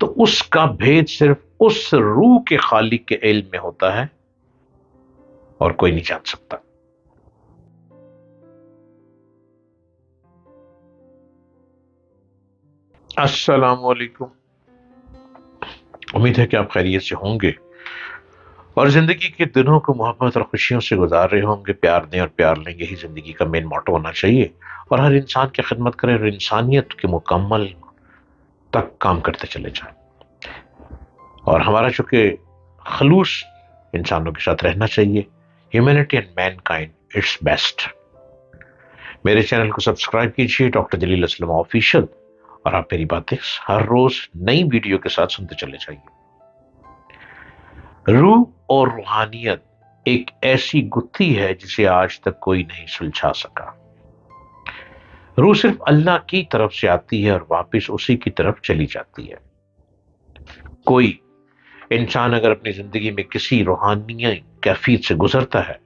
تو اس کا بھید صرف اس روح کے خالق کے علم میں ہوتا ہے اور کوئی نہیں جان سکتا۔ السلام علیکم، امید ہے کہ آپ خیریت سے ہوں گے اور زندگی کے دنوں کو محبت اور خوشیوں سے گزار رہے ہوں گے۔ پیار دیں اور پیار لیں، یہی زندگی کا مین موٹو ہونا چاہیے، اور ہر انسان کی خدمت کریں اور انسانیت کے مکمل تک کام کرتے چلے جائیں، اور ہمارا چونکہ خلوص انسانوں کے ساتھ رہنا چاہیے۔ Humanity and mankind it's best. میرے چینل کو سبسکرائب کیجیے، ڈاکٹر جلیل اسلم آفیشل، اور آپ میری باتیں ہر روز نئی ویڈیو کے ساتھ سنتے چلے جائیے۔ روح اور روحانیت ایک ایسی گتھی ہے جسے آج تک کوئی نہیں سلجھا سکا۔ روح صرف اللہ کی طرف سے آتی ہے اور واپس اسی کی طرف چلی جاتی ہے۔ کوئی انسان اگر اپنی زندگی میں کسی روحانی کیفیت سے گزرتا ہے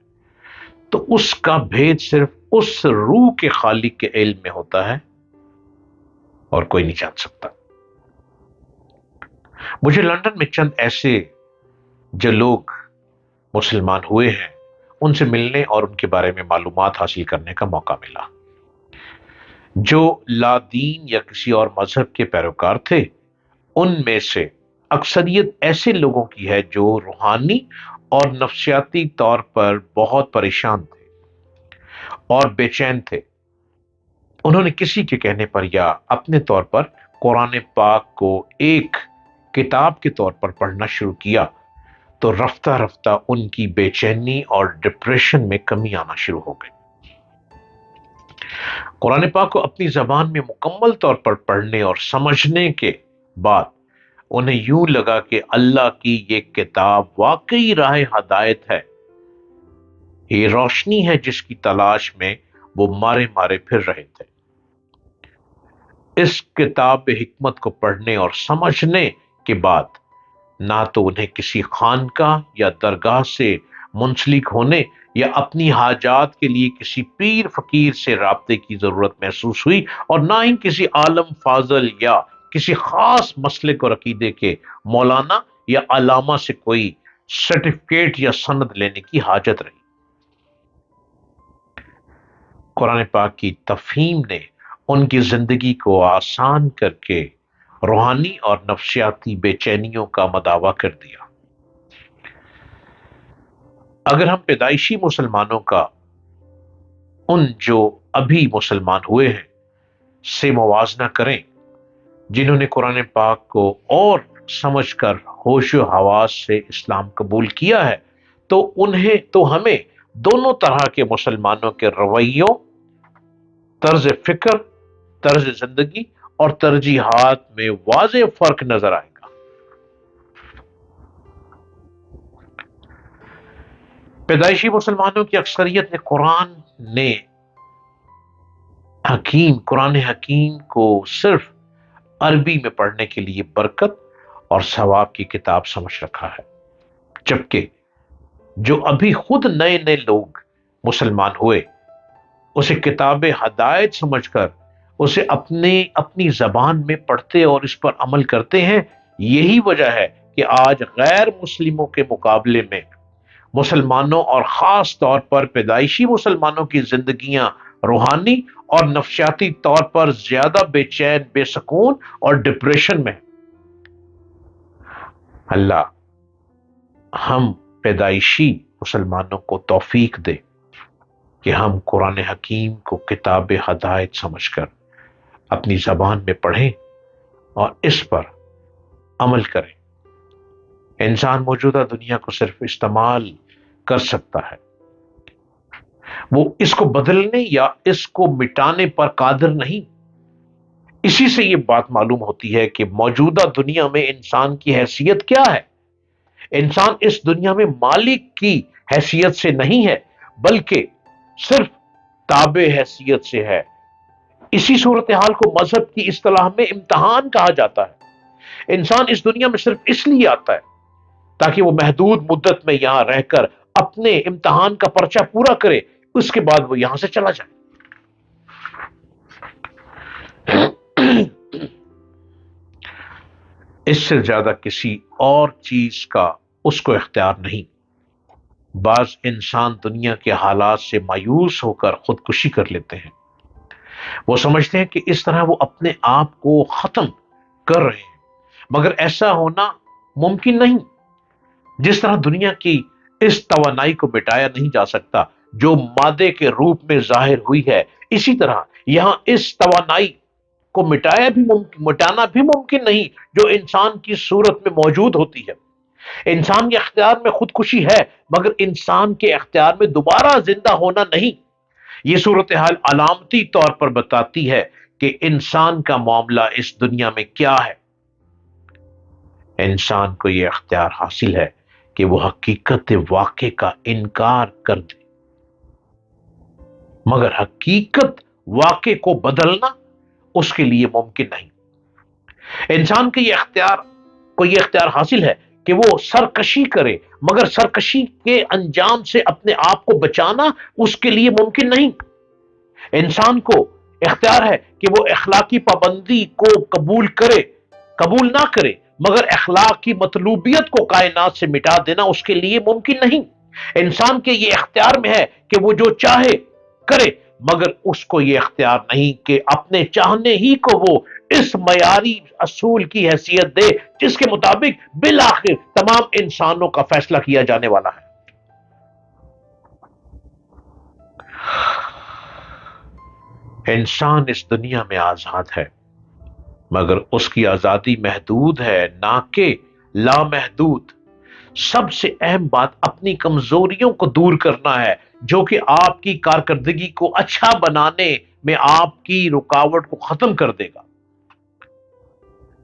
تو اس کا بھید صرف اس روح کے خالق کے علم میں ہوتا ہے اور کوئی نہیں جان سکتا۔ مجھے لندن میں چند ایسے جو لوگ مسلمان ہوئے ہیں ان سے ملنے اور ان کے بارے میں معلومات حاصل کرنے کا موقع ملا۔ جو لا دین یا کسی اور مذہب کے پیروکار تھے، ان میں سے اکثریت ایسے لوگوں کی ہے جو روحانی اور نفسیاتی طور پر بہت پریشان تھے اور بے چین تھے۔ انہوں نے کسی کے کہنے پر یا اپنے طور پر قرآن پاک کو ایک کتاب کے طور پر پڑھنا شروع کیا تو رفتہ رفتہ ان کی بے چینی اور ڈپریشن میں کمی آنا شروع ہو گئی۔ قرآن پاک کو اپنی زبان میں مکمل طور پر پڑھنے اور سمجھنے کے بعد انہیں یوں لگا کہ اللہ کی یہ کتاب واقعی راہ ہدایت ہے، یہ روشنی ہے جس کی تلاش میں وہ مارے مارے پھر رہے تھے۔ اس کتاب حکمت کو پڑھنے اور سمجھنے کے بعد نہ تو انہیں کسی خانقاہ یا درگاہ سے منسلک ہونے یا اپنی حاجات کے لیے کسی پیر فقیر سے رابطے کی ضرورت محسوس ہوئی، اور نہ ہی کسی عالم فاضل یا کسی خاص مسلک اور عقیدے کے مولانا یا علامہ سے کوئی سرٹیفکیٹ یا سند لینے کی حاجت رہی۔ قرآن پاک کی تفہیم نے ان کی زندگی کو آسان کر کے روحانی اور نفسیاتی بے چینیوں کا مداوع کر دیا۔ اگر ہم پیدائشی مسلمانوں کا ان جو ابھی مسلمان ہوئے ہیں سے موازنہ کریں جنہوں نے قرآن پاک کو اور سمجھ کر ہوش و حواس سے اسلام قبول کیا ہے، تو ہمیں دونوں طرح کے مسلمانوں کے رویوں، طرز فکر، طرز زندگی اور ترجیحات میں واضح فرق نظر آئے گا۔ پیدائشی مسلمانوں کی اکثریت نے قرآن حکیم کو صرف عربی میں پڑھنے کے لیے برکت اور ثواب کی کتاب سمجھ رکھا ہے، جبکہ جو ابھی خود نئے نئے لوگ مسلمان ہوئے اسے کتاب ہدایت سمجھ کر اسے اپنی زبان میں پڑھتے اور اس پر عمل کرتے ہیں۔ یہی وجہ ہے کہ آج غیر مسلموں کے مقابلے میں مسلمانوں اور خاص طور پر پیدائشی مسلمانوں کی زندگیاں روحانی اور نفسیاتی طور پر زیادہ بے چین، بے سکون اور ڈپریشن میں۔ اللہ ہم پیدائشی مسلمانوں کو توفیق دے کہ ہم قرآن حکیم کو کتاب ہدایت سمجھ کر اپنی زبان میں پڑھیں اور اس پر عمل کریں۔ انسان موجودہ دنیا کو صرف استعمال کر سکتا ہے، وہ اس کو بدلنے یا اس کو مٹانے پر قادر نہیں۔ اسی سے یہ بات معلوم ہوتی ہے کہ موجودہ دنیا میں انسان کی حیثیت کیا ہے۔ انسان اس دنیا میں مالک کی حیثیت سے نہیں ہے بلکہ صرف تابع حیثیت سے ہے۔ اسی صورتحال کو مذہب کی اصطلاح میں امتحان کہا جاتا ہے۔ انسان اس دنیا میں صرف اس لیے آتا ہے تاکہ وہ محدود مدت میں یہاں رہ کر اپنے امتحان کا پرچہ پورا کرے، اس کے بعد وہ یہاں سے چلا جائے۔ اس سے زیادہ کسی اور چیز کا اس کو اختیار نہیں۔ بعض انسان دنیا کے حالات سے مایوس ہو کر خودکشی کر لیتے ہیں۔ وہ سمجھتے ہیں کہ اس طرح وہ اپنے آپ کو ختم کر رہے ہیں، مگر ایسا ہونا ممکن نہیں۔ جس طرح دنیا کی اس توانائی کو مٹایا نہیں جا سکتا جو مادے کے روپ میں ظاہر ہوئی ہے، اسی طرح یہاں اس توانائی کو مٹانا بھی ممکن نہیں جو انسان کی صورت میں موجود ہوتی ہے۔ انسان کے اختیار میں خودکشی ہے، مگر انسان کے اختیار میں دوبارہ زندہ ہونا نہیں۔ یہ صورتحال علامتی طور پر بتاتی ہے کہ انسان کا معاملہ اس دنیا میں کیا ہے۔ انسان کو یہ اختیار حاصل ہے کہ وہ حقیقت واقع کا انکار کر دے، مگر حقیقت واقع کو بدلنا اس کے لیے ممکن نہیں۔ انسان کے یہ اختیار حاصل ہے کہ وہ سرکشی کرے، مگر سرکشی کے انجام سے اپنے آپ کو بچانا اس کے لیے ممکن نہیں۔ انسان کو اختیار ہے کہ وہ اخلاقی پابندی کو قبول نہ کرے، مگر اخلاق کی مطلوبیت کو کائنات سے مٹا دینا اس کے لیے ممکن نہیں۔ انسان کے یہ اختیار میں ہے کہ وہ جو چاہے کرے، مگر اس کو یہ اختیار نہیں کہ اپنے چاہنے ہی کو وہ اس معیاری اصول کی حیثیت دے جس کے مطابق بالآخر تمام انسانوں کا فیصلہ کیا جانے والا ہے۔ انسان اس دنیا میں آزاد ہے، مگر اس کی آزادی محدود ہے نہ کہ لامحدود۔ سب سے اہم بات اپنی کمزوریوں کو دور کرنا ہے جو کہ آپ کی کارکردگی کو اچھا بنانے میں آپ کی رکاوٹ کو ختم کر دے گا۔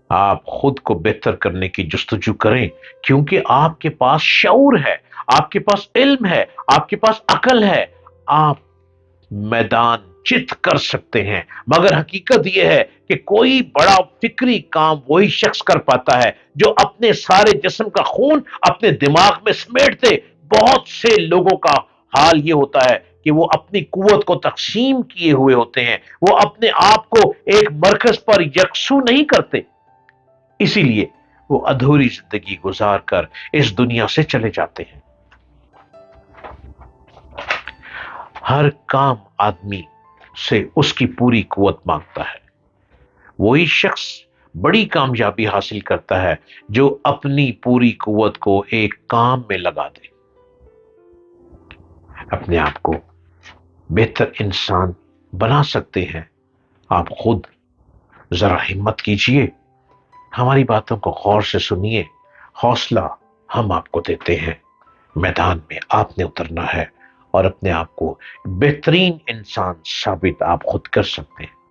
آپ خود کو بہتر کرنے کی جستجو کریں، کیونکہ آپ کے پاس شعور ہے، آپ کے پاس علم ہے، آپ کے پاس عقل ہے، آپ میدان چت کر سکتے ہیں۔ مگر حقیقت یہ ہے کہ کوئی بڑا فکری کام وہی شخص کر پاتا ہے جو اپنے سارے جسم کا خون اپنے دماغ میں سمیٹ دے۔ بہت سے لوگوں کا حال یہ ہوتا ہے کہ وہ اپنی قوت کو تقسیم کیے ہوئے ہوتے ہیں، وہ اپنے آپ کو ایک مرکز پر یکسو نہیں کرتے، اسی لیے وہ ادھوری زندگی گزار کر اس دنیا سے چلے جاتے ہیں۔ ہر کام آدمی سے اس کی پوری قوت مانگتا ہے۔ وہی شخص بڑی کامیابی حاصل کرتا ہے جو اپنی پوری قوت کو ایک کام میں لگا دے۔ اپنے آپ کو بہتر انسان بنا سکتے ہیں آپ خود۔ ذرا ہمت کیجئے، ہماری باتوں کو غور سے سنیے، حوصلہ ہم آپ کو دیتے ہیں۔ میدان میں آپ نے اترنا ہے اور اپنے آپ کو بہترین انسان ثابت آپ خود کر سکتے ہیں۔